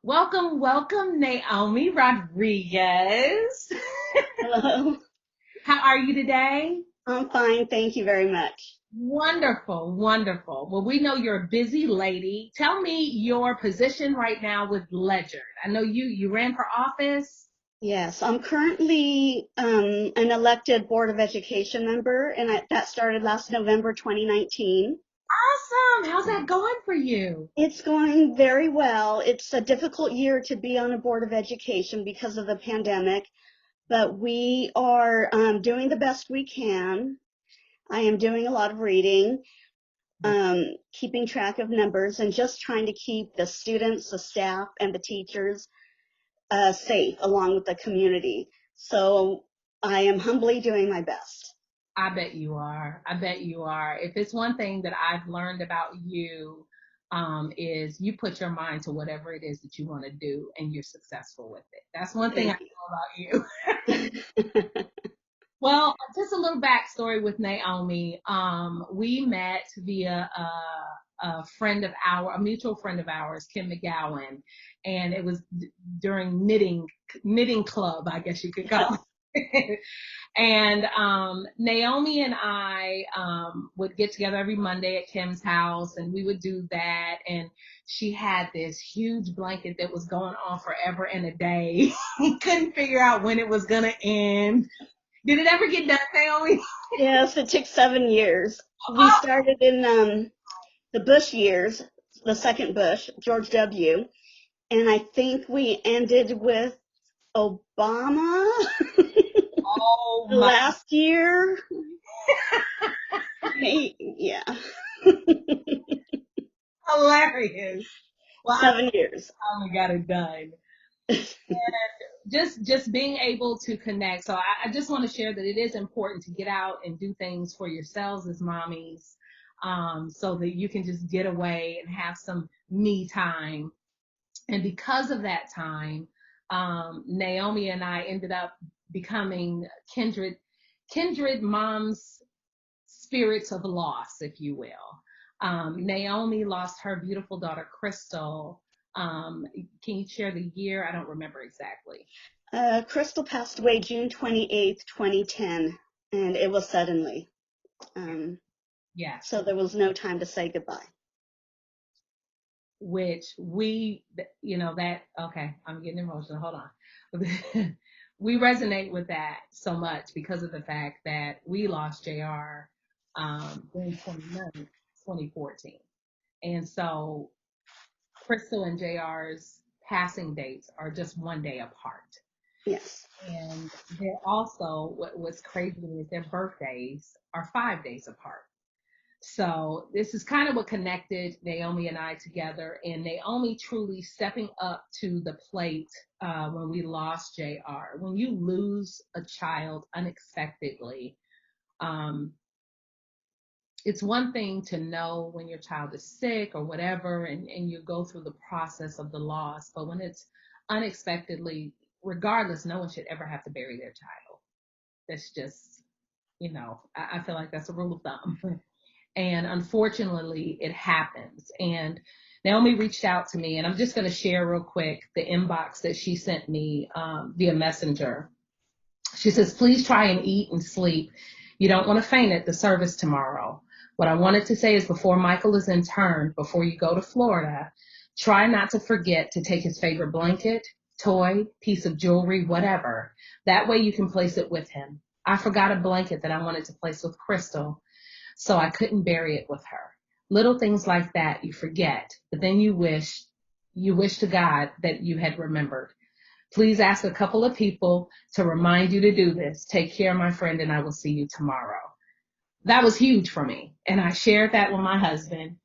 Welcome, welcome, Naomi Rodriguez. Hello. How are you today? I'm fine. Thank you very much. Wonderful, wonderful. Well, we know you're a busy lady. Tell me your position right now with Ledger. I know you ran for office. Yes, I'm currently an elected Board of Education member, and that started last November 2019. Awesome. How's that going for you? It's going very well. It's a difficult year to be on a Board of Education because of the pandemic, but we are doing the best we can. I am doing a lot of reading, keeping track of numbers, and just trying to keep the students, the staff, and the teachers safe along with the community. So I am humbly doing my best. I bet you are. I bet you are. If it's one thing that I've learned about you, is you put your mind to whatever it is that you want to do and you're successful with it. That's one thing I Thank know about you. you. Well, just a little backstory with Naomi. We met via a mutual friend of ours, Kim McGowan, and it was during knitting club, I guess you could call it. And Naomi and I would get together every Monday at Kim's house, and we would do that. And she had this huge blanket that was going on forever and a day. Couldn't figure out when it was gonna end. Did it ever get done, Naomi? Yes, it took 7 years. We started in the Bush years, the second Bush, George W., and I think we ended with Obama Oh my, last year. Yeah, hilarious. Well, I 7 years. finally got it done. Just being able to connect. So I just want to share that it is important to get out and do things for yourselves as mommies, so that you can just get away and have some me time. And because of that time, Naomi and I ended up becoming kindred moms, spirits of loss, if you will. Naomi lost her beautiful daughter, Crystal. Can you share the year? I don't remember exactly. Crystal passed away June 28th, 2010, and it was suddenly. Um, Yes, so there was no time to say goodbye. which that, okay, I'm getting emotional. Hold on. We resonate with that so much because of the fact that we lost JR during 2014. And so Crystal and JR's passing dates are just one day apart. Yes. And they're also, what's crazy to me is their birthdays are 5 days apart. So this is kind of what connected Naomi and I together, and Naomi truly stepping up to the plate when we lost JR. When you lose a child unexpectedly, um, it's one thing to know when your child is sick or whatever, and you go through the process of the loss, but when it's unexpectedly, regardless, no one should ever have to bury their child. That's just, I feel like that's a rule of thumb. And unfortunately, it happens. And Naomi reached out to me, and I'm just going to share real quick the inbox that she sent me via Messenger. She says, please try and eat and sleep. You don't want to faint at the service tomorrow. What I wanted to say is before Michael is interned, before you go to Florida, try not to forget to take his favorite blanket, toy, piece of jewelry, whatever. That way you can place it with him. I forgot a blanket that I wanted to place with Crystal, so I couldn't bury it with her. Little things like that you forget, but then you wish to God that you had remembered. Please ask a couple of people to remind you to do this. Take care, my friend, and I will see you tomorrow. That was huge for me. And I shared that with my husband,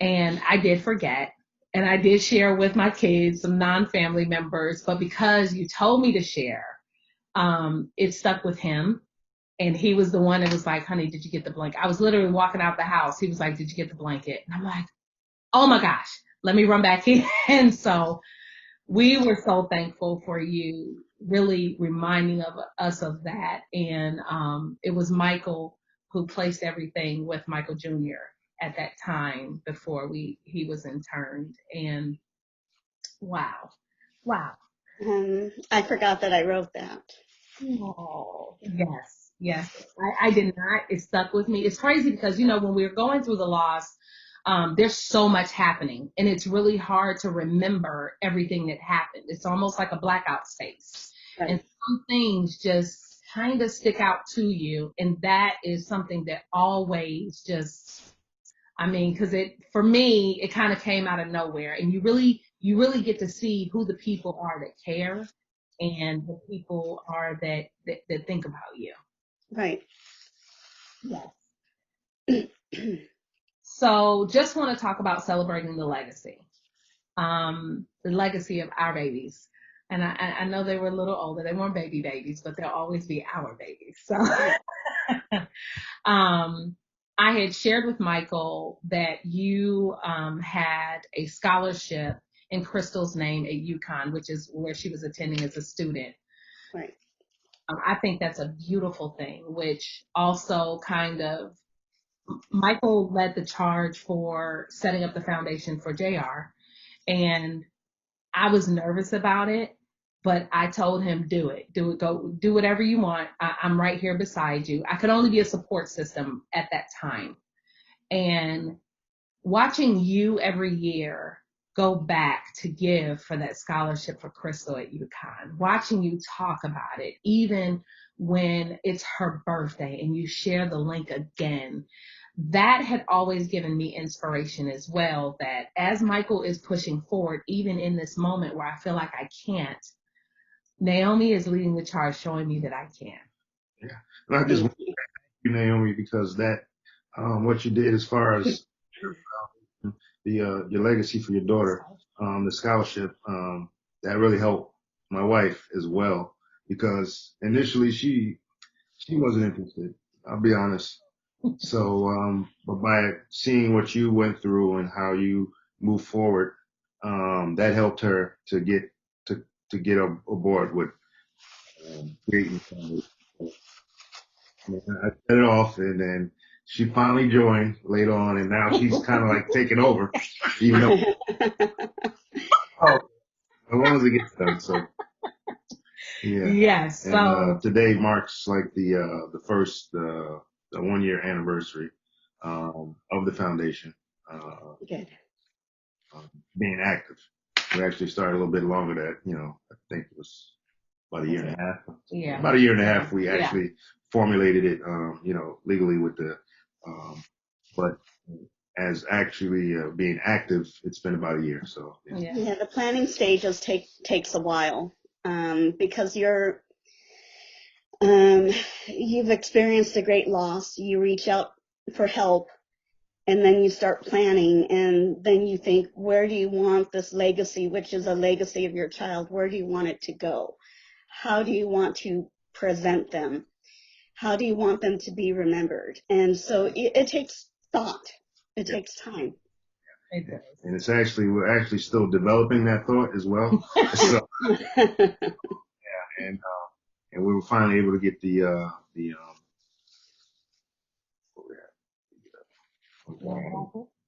and I did forget. And I did share with my kids, some non-family members, but because you told me to share, it stuck with him. And he was the one that was like, honey, did you get the blanket? I was literally walking out the house. He was like, did you get the blanket? And I'm like, oh my gosh, let me run back in. And so we were so thankful for you really reminding of us of that. And it was Michael who placed everything with Michael Jr. at that time before he was interned. And Wow. Wow. I forgot that I wrote that. Oh, yes, yes. I did not. It stuck with me. It's crazy because, you know, when we were going through the loss, there's so much happening and it's really hard to remember everything that happened. It's almost like a blackout state. Right. And some things just kind of stick out to you. And that is something that always just, I mean, because for me, it kind of came out of nowhere, and you really get to see who the people are that care, and the people are that think about you. Right. Yes. So, just want to talk about celebrating the legacy of our babies. And I know they were a little older; they weren't babies, but they'll always be our babies. So. Um, I had shared with Michael that you had a scholarship in Crystal's name at UConn, which is where she was attending as a student. Right. I think that's a beautiful thing, which also kind of Michael led the charge for setting up the foundation for JR. And I was nervous about it, but I told him, do it, go do whatever you want. I'm right here beside you. I could only be a support system at that time. And watching you every year go back to give for that scholarship for Crystal at UConn, watching you talk about it, even when it's her birthday and you share the link again, that had always given me inspiration as well, that as Michael is pushing forward, even in this moment where I feel like I can't, Naomi is leading the charge, showing me that I can. Yeah. And I just want to thank you, Naomi, because that, what you did as far as your legacy for your daughter, the scholarship, that really helped my wife as well, because initially she wasn't interested. I'll be honest. So, but by seeing what you went through and how you moved forward, that helped her to get aboard with creating family. I set it off, and then she finally joined later on, and now she's kind of like taking over, even though oh, as long as it gets done. So yeah. Yes. And So today marks like the first the 1 year anniversary of the foundation Good. being active. We actually started a little bit longer. That I think it was about a year and a half. yeah. About a year and a half, we actually formulated it, legally with but as actually being active, it's been about a year. So yeah. Yeah, the planning stages takes a while, because you've experienced a great loss. You reach out for help, and then you start planning, and then you think, where do you want this legacy, which is a legacy of your child, where do you want it to go? How do you want to present them? How do you want them to be remembered? And so it takes thought. It takes time. It does. And we're actually still developing that thought as well. So and we were finally able to get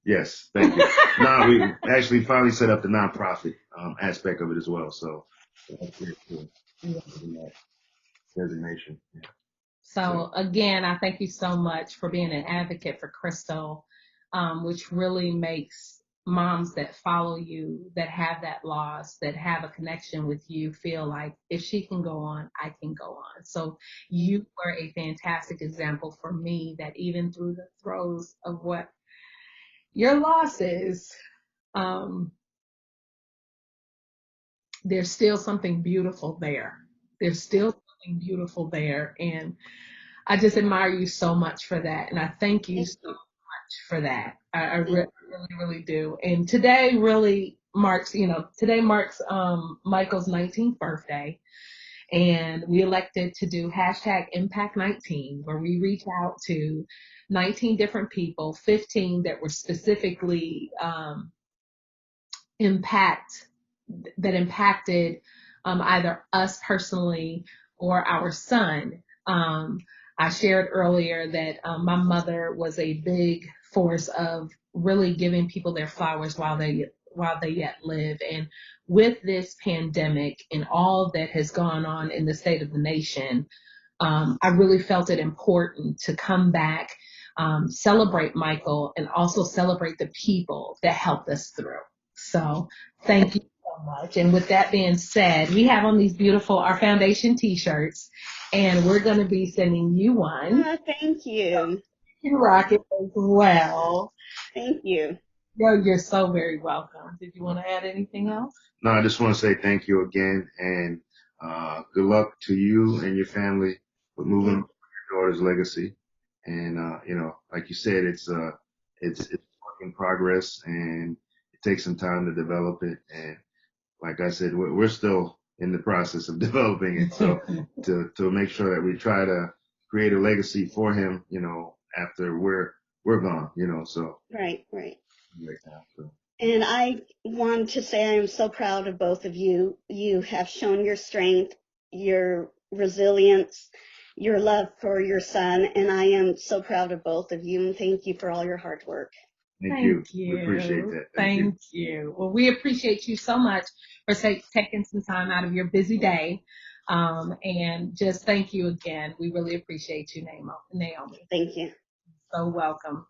yes, thank you. No, we actually finally set up the nonprofit aspect of it as well. So that's great too. That designation. Yeah. So again, I thank you so much for being an advocate for Crystal, which really makes moms that follow you, that have that loss, that have a connection with you, feel like if she can go on, I can go on. So you were a fantastic example for me that even through the throes of what your loss is, there's still something beautiful there. There's still something beautiful there. And I just admire you so much for that. And I thank you so much for that. I really, really do. And today really marks, Michael's 19th birthday. And we elected to do hashtag Impact 19, where we reach out to 19 different people, 15 that were specifically impacted either us personally or our son. I shared earlier that my mother was a big force of really giving people their flowers while while they yet live. And with this pandemic and all that has gone on in the state of the nation, I really felt it important to come back, celebrate Michael, and also celebrate the people that helped us through. So thank you so much. And with that being said, we have on these beautiful Our Foundation t-shirts, and we're going to be sending you one. Thank you. You rock it as well. Thank you. You're so very welcome. Did you want to add anything else? No, I just want to say thank you again, and good luck to you and your family with moving your daughter's legacy. And like you said, it's work in progress, and it takes some time to develop it. And like I said, we're still in the process of developing it. So to make sure that we try to create a legacy for him, after we're gone, so. Right. Right now, so. And I want to say I am so proud of both of you. You have shown your strength, your resilience, your love for your son, and I am so proud of both of you, and thank you for all your hard work. Thank you. We appreciate that. Thank you. Well, we appreciate you so much for taking some time out of your busy day. And just thank you again. We really appreciate you, Naomi. Thank you. So welcome.